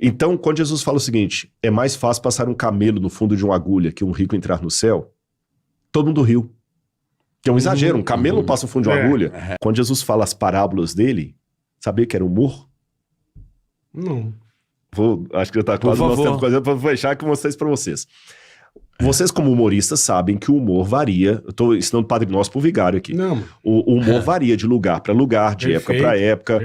Então, quando Jesus fala o seguinte, é mais fácil passar um camelo no fundo de uma agulha que um rico entrar no céu, todo mundo riu. Que é um exagero, um camelo não passa no fundo de uma agulha. Quando Jesus fala as parábolas dele, sabia que era humor? Não. Acho que já está quase nosso tempo, coisa para fechar com vocês para vocês. Vocês, como humoristas, sabem que o humor varia. Eu estou ensinando o Padre Nosso pro vigário aqui. Não. O humor varia de lugar para lugar, de época para época.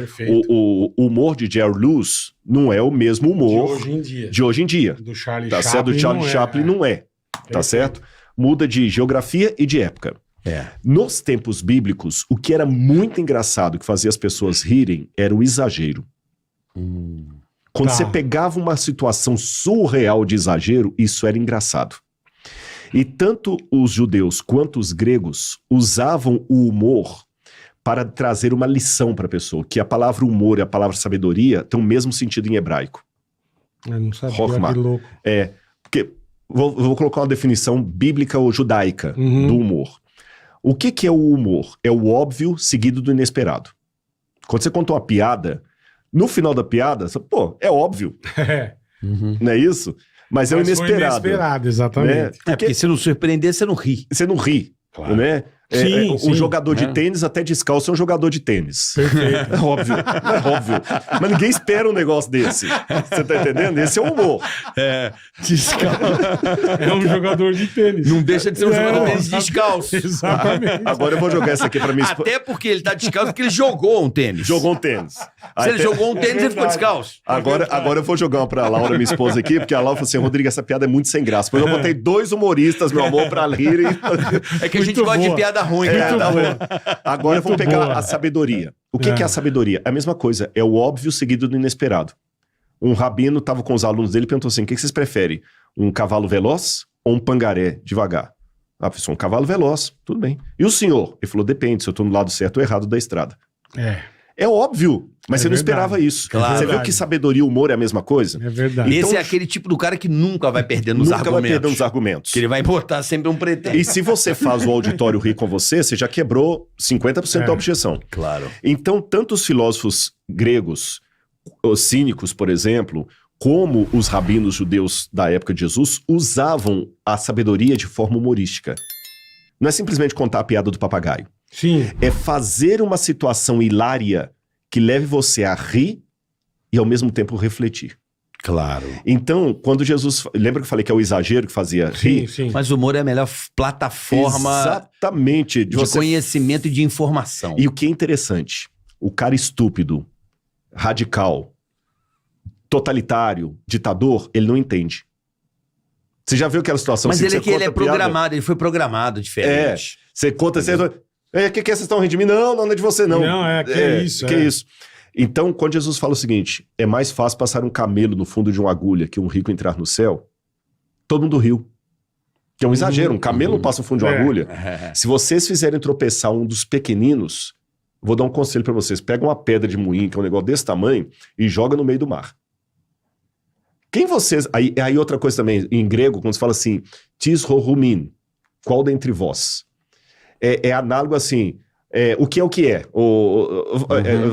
O humor de Jerry Lewis não é o mesmo humor de hoje em dia. Do Charlie tá Chaplin. Certo? Do Charlie Chaplin não é. Tá certo? Muda de geografia e de época. Nos tempos bíblicos, o que era muito engraçado, que fazia as pessoas rirem, era o exagero. Quando você pegava uma situação surreal de exagero, isso era engraçado. E tanto os judeus quanto os gregos usavam o humor para trazer uma lição para a pessoa, que a palavra humor e a palavra sabedoria têm o mesmo sentido em hebraico. Eu não sabia, que louco. Porque vou colocar uma definição bíblica ou judaica do humor. O que é o humor? É o óbvio seguido do inesperado. Quando você conta uma piada, no final da piada, você, é óbvio. Não é isso? Mas é o inesperado. Foi inesperado, exatamente. Né? Porque se não surpreender, você não ri. Você não ri, claro. Né? Um jogador de tênis, até descalço, é um jogador de tênis. Perfeito. É óbvio, é óbvio. Mas ninguém espera um negócio desse. Você tá entendendo? Esse é o humor. Descalço. É um jogador de tênis. Não deixa de ser um jogador de tênis descalço. Exatamente. Agora eu vou jogar essa aqui pra mim. Até porque ele tá descalço porque ele jogou um tênis. Jogou um tênis. Se ele jogou um tênis, ele ficou descalço. Agora eu vou jogar uma pra Laura, minha esposa aqui, porque a Laura falou assim, Rodrigo, essa piada é muito sem graça. Pois eu botei 2 humoristas, meu amor, pra rirem. É que a gente gosta de piada ruim. Agora eu vou pegar a sabedoria. O que é a sabedoria? É a mesma coisa, é o óbvio seguido do inesperado. Um rabino estava com os alunos dele e perguntou assim, o que vocês preferem? Um cavalo veloz ou um pangaré devagar? Ah, professor, um cavalo veloz, tudo bem. E o senhor? Ele falou, depende se eu estou no lado certo ou errado da estrada. É óbvio, mas você não esperava isso. Claro. Você viu que sabedoria e humor é a mesma coisa? É verdade. Então, esse é aquele tipo do cara que nunca vai perder nos argumentos. Nunca vai perder nos argumentos. Que ele vai botar sempre um pretexto. E se você faz o auditório rir com você, você já quebrou 50% da objeção. Claro. Então, tanto os filósofos gregos, os cínicos, por exemplo, como os rabinos judeus da época de Jesus, usavam a sabedoria de forma humorística. Não é simplesmente contar a piada do papagaio. Sim. É fazer uma situação hilária que leve você a rir e ao mesmo tempo refletir. Claro. Então, quando Jesus... Lembra que eu falei que é o exagero que fazia rir? Sim. Mas o humor é a melhor plataforma exatamente, de conhecimento e de informação. E o que é interessante, o cara estúpido, radical, totalitário, ditador, ele não entende. Você já viu aquela situação? Mas assim, ele é programado, ele foi programado diferente. Você conta... O que vocês estão rindo de mim? Não é de você, não. Não, isso. Que é isso. Então, quando Jesus fala o seguinte, é mais fácil passar um camelo no fundo de uma agulha que um rico entrar no céu, todo mundo riu. Que é um exagero, um camelo não passa no fundo de uma agulha. Se vocês fizerem tropeçar um dos pequeninos, vou dar um conselho pra vocês, pega uma pedra de moinho, que é um negócio desse tamanho, e joga no meio do mar. Quem vocês... Aí outra coisa também, em grego, quando se fala assim, tis horumin, qual dentre vós? É análogo assim, o que é o que é?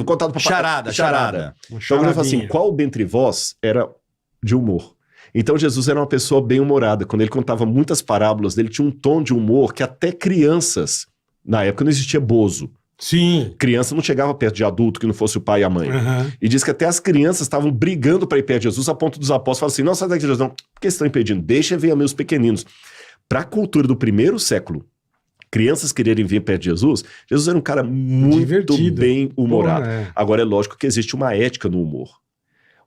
Contado pra Charada. Então ele fala assim, qual dentre vós era de humor? Então Jesus era uma pessoa bem humorada. Quando ele contava muitas parábolas dele, tinha um tom de humor que até crianças, na época não existia bozo. Sim. Criança não chegava perto de adulto que não fosse o pai e a mãe. E diz que até as crianças estavam brigando para ir perto de Jesus, a ponto dos apóstolos falarem assim, não, sai daqui de Jesus, não. Por que vocês estão impedindo? Deixa ver meus pequeninos. Para a cultura do primeiro século, crianças quererem vir perto de Jesus, Jesus era um cara muito divertido, bem humorado. Agora é lógico que existe uma ética no humor.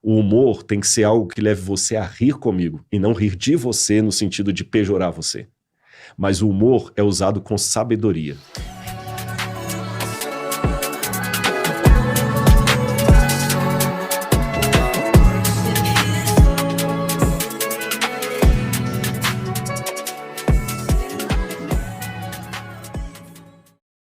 O humor tem que ser algo que leve você a rir comigo e não rir de você no sentido de pejorar você. Mas o humor é usado com sabedoria.